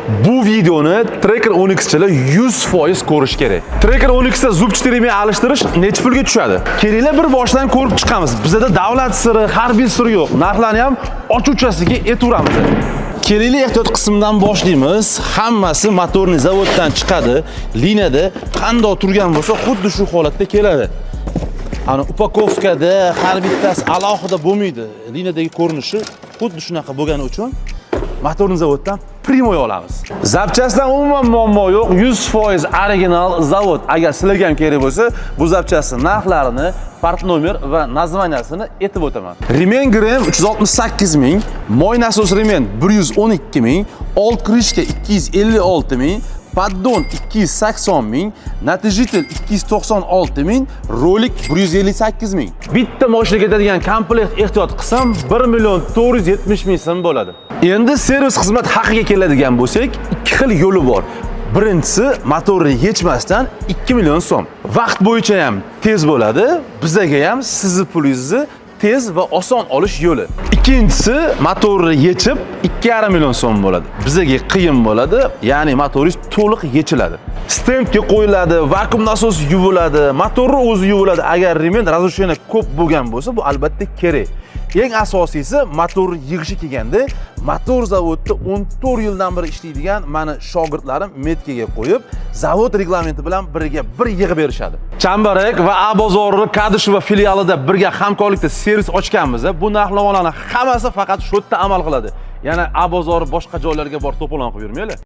Bu videoni Tracker 10xchilar 100% ko'rish kerak. Tracker 10xda zub 4 alishtirish necha pulga tushadi? Kelinglar bir boshdan ko'rib chiqamiz. Bizda davlat siri, harbiy siri yo'q. Narxlarni ham ochuvchasiga aytaveramiz. Kelinglar ehtiyot qismidan boshlaymiz. Hammasi motorni zavoddan chiqadi. Liniyada qanday turgan bo'lsa, xuddi shu holatda keladi. Ana upakovkada har bittasi alohida bo'lmaydi. Liniyadagi ko'rinishi xuddi shunaqa bo'lgani uchun motorni zavoddan primoy olamiz. Zapchastdan umuman muammo yo'q. 100% original zavod. Agar sizlarga ham kerak bo'lsa, bu zapchastning narxlarini, part nomer va nazvaniyasini aytib o'taman. Remen gram 368 ming, moy nasos remen 112 ming, old krishka 256 ming, paddon 280 ming, natijitelь 296 ming, rolik 158 ming. Bitta mashinaga ketadigan komplekt ehtiyot qilsam 1.470 ming so'm bo'ladi. Endi servis xizmat haqiga keladigan bo'lsak, ikki xil yo'li bor. Birinchisi motorni yechmasdan 2 million so'm. Vaqt bo'yicha ham tez bo'ladi, bizga ham sizni pulingizni tez va oson olish yo'li. Ikkinchisi motorni yechib 2,5 million so'm bo'ladi. Bizga qiyin bo'ladi, ya'ni motoringiz to'liq yechiladi. Stendga qo'yiladi, vakuum nasos yuviladi, motorni o'zi yuviladi. Agar remen разрушение ko'p bo'lgan bo'lsa, bu albatta kerak. Eng asosiysi motorni yig'ishi kelganda, motor zavodda 14 yildan beri ishlaydigan meni shogirdlarim metkaga qo'yib, zavod reglamenti bilan biriga bir yig'ib berishadi. Chambarak va A bozori Kadishova filialida birga hamkorlikda servis ochganmiz. Bu narxlamalarning hammasi faqat shu yerda amal qiladi. Yana A bozori boshqa joylarga borib to'polon qilib yurmaylar.